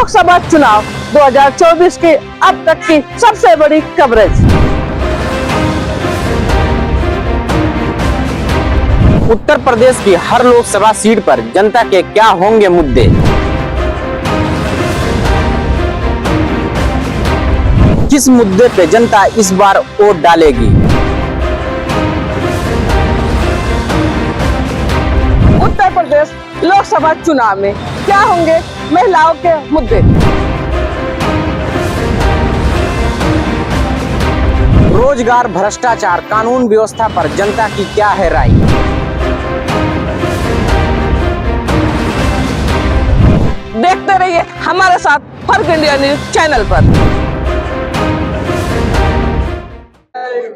लोकसभा चुनाव 2024 की अब तक की सबसे बड़ी कवरेज। उत्तर प्रदेश की हर लोकसभा सीट पर जनता के क्या होंगे मुद्दे, किस मुद्दे पे जनता इस बार वोट डालेगी। उत्तर प्रदेश लोकसभा चुनाव में क्या होंगे महिलाओं के मुद्दे। रोजगार, भ्रष्टाचार, कानून व्यवस्था पर जनता की क्या है राय। देखते रहिए हमारे साथ फर्क इंडिया न्यूज चैनल पर।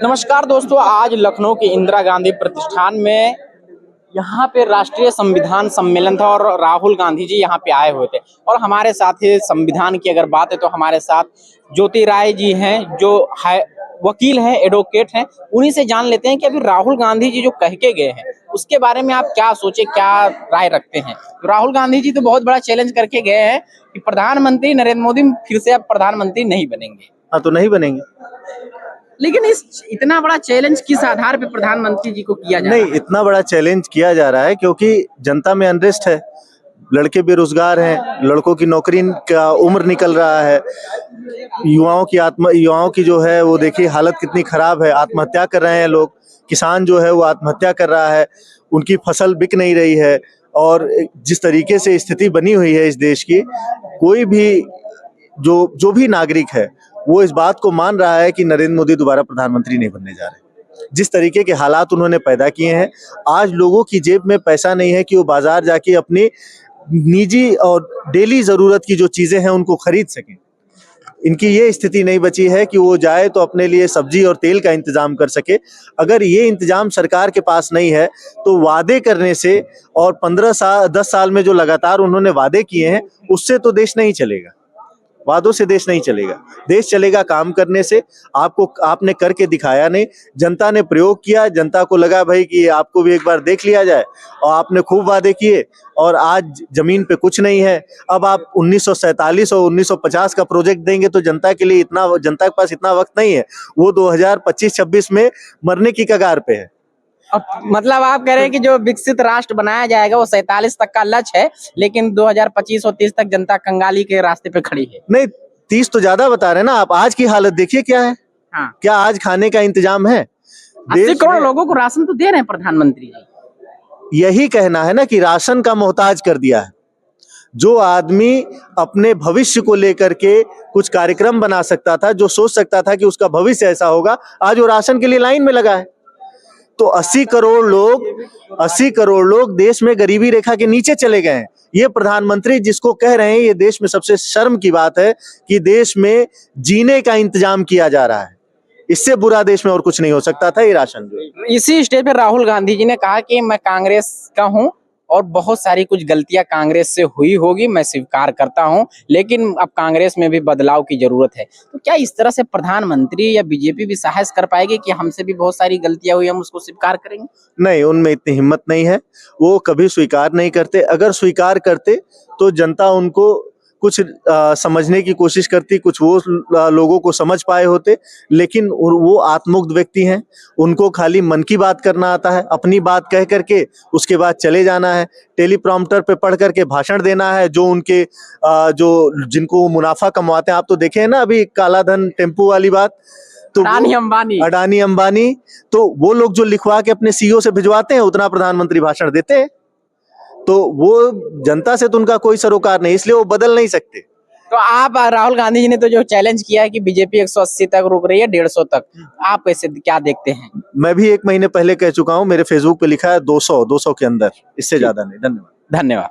नमस्कार दोस्तों, आज लखनऊ के इंदिरा गांधी प्रतिष्ठान में यहाँ पे राष्ट्रीय संविधान सम्मेलन था और राहुल गांधी जी यहाँ पे आए हुए थे। और हमारे साथ ही संविधान की अगर बात है तो हमारे साथ ज्योति राय जी हैं, जो है वकील हैं, एडवोकेट हैं। उन्हीं से जान लेते हैं कि अभी राहुल गांधी जी जो कह के गए हैं उसके बारे में आप क्या सोचे, क्या राय रखते हैं। तो राहुल गांधी जी तो बहुत बड़ा चैलेंज करके गए हैं कि प्रधानमंत्री नरेंद्र मोदी फिर से अब प्रधानमंत्री नहीं बनेंगे। हाँ, तो नहीं बनेंगे। लेकिन इस इतना बड़ा चैलेंज किस आधार पे प्रधानमंत्री जी को किया जा रहा है? नहीं, इतना बड़ा चैलेंज किया जा रहा है क्योंकि जनता में अनरेस्ट है, लड़के बेरोजगार हैं, लड़कों की नौकरी का उम्र निकल रहा है, युवाओं की जो है वो देखिए हालत कितनी खराब है, आत्महत्या कर रहे हैं लोग। किसान जो है वो आत्महत्या कर रहा है, उनकी फसल बिक नहीं रही है। और जिस तरीके से स्थिति बनी हुई है इस देश की, कोई भी जो भी नागरिक है वो इस बात को मान रहा है कि नरेंद्र मोदी दोबारा प्रधानमंत्री नहीं बनने जा रहे। जिस तरीके के हालात उन्होंने पैदा किए हैं, आज लोगों की जेब में पैसा नहीं है कि वो बाजार जाके अपनी निजी और डेली जरूरत की जो चीजें हैं उनको खरीद सकें। इनकी ये स्थिति नहीं बची है कि वो जाए तो अपने लिए सब्जी और तेल का इंतजाम कर सके। अगर ये इंतजाम सरकार के पास नहीं है तो वादे करने से और 10 साल में जो लगातार उन्होंने वादे किए हैं उससे तो देश नहीं चलेगा। वादों से देश नहीं चलेगा, देश चलेगा काम करने से। आपने करके दिखाया नहीं, जनता ने प्रयोग किया, जनता को लगा भाई कि आपको भी एक बार देख लिया जाए, और आपने खूब वादे किए और आज जमीन पे कुछ नहीं है। अब आप 1947 और 1950 का प्रोजेक्ट देंगे तो जनता के पास इतना वक्त नहीं है। वो 2025-26 में मरने की कगार पे है। अब मतलब आप कह रहे हैं कि जो विकसित राष्ट्र बनाया जाएगा वो 47 तक का लक्ष्य है, लेकिन 2025 और 30 तक जनता कंगाली के रास्ते पे खड़ी है। नहीं, 30 तो ज्यादा बता रहे हैं ना आप। आज की हालत देखिए क्या है। हाँ। क्या आज खाने का इंतजाम है? 80 करोड़ लोगों को राशन तो दे रहे हैं प्रधानमंत्री जी। यही कहना है ना कि राशन का मोहताज कर दिया है। जो आदमी अपने भविष्य को लेकर के कुछ कार्यक्रम बना सकता था, जो सोच सकता था कि उसका भविष्य ऐसा होगा, आज वो राशन के लिए लाइन में लगा है। तो 80 करोड़ लोग देश में गरीबी रेखा के नीचे चले गए हैं। ये प्रधानमंत्री जिसको कह रहे हैं, ये देश में सबसे शर्म की बात है कि देश में जीने का इंतजाम किया जा रहा है। इससे बुरा देश में और कुछ नहीं हो सकता था। ये राशन जो इसी स्टेज पे राहुल गांधी जी ने कहा कि मैं कांग्रेस का हूं और बहुत सारी कुछ गलतियां कांग्रेस से हुई होगी, मैं स्वीकार करता हूं, लेकिन अब कांग्रेस में भी बदलाव की जरूरत है। तो क्या इस तरह से प्रधानमंत्री या बीजेपी भी साहस कर पाएगी कि हमसे भी बहुत सारी गलतियां हुई, हम उसको स्वीकार करेंगे? नहीं, उनमें इतनी हिम्मत नहीं है, वो कभी स्वीकार नहीं करते। अगर स्वीकार करते तो जनता उनको कुछ समझने की कोशिश करती, कुछ वो लोगों को समझ पाए होते। लेकिन वो आत्ममुक्त व्यक्ति हैं, उनको खाली मन की बात करना आता है, अपनी बात कह करके उसके बाद चले जाना है, टेलीप्रॉम्प्टर पे पढ़ करके भाषण देना है। जिनको मुनाफा कमाते हैं, आप तो देखे हैं ना अभी काला धन टेम्पू वाली बात, तो अडानी अंबानी, तो वो लोग जो लिखवा के अपने सीईओ से भिजवाते हैं उतना प्रधानमंत्री भाषण देते हैं। तो वो जनता से तो उनका कोई सरोकार नहीं, इसलिए वो बदल नहीं सकते। तो आप राहुल गांधी जी ने तो जो चैलेंज किया है कि बीजेपी 180 तक रुक रही है, 150 तक, आप कैसे क्या देखते हैं? मैं भी 1 महीने पहले कह चुका हूं, मेरे फेसबुक पे लिखा है 200 के अंदर, इससे ज्यादा नहीं। धन्यवाद। धन्यवाद।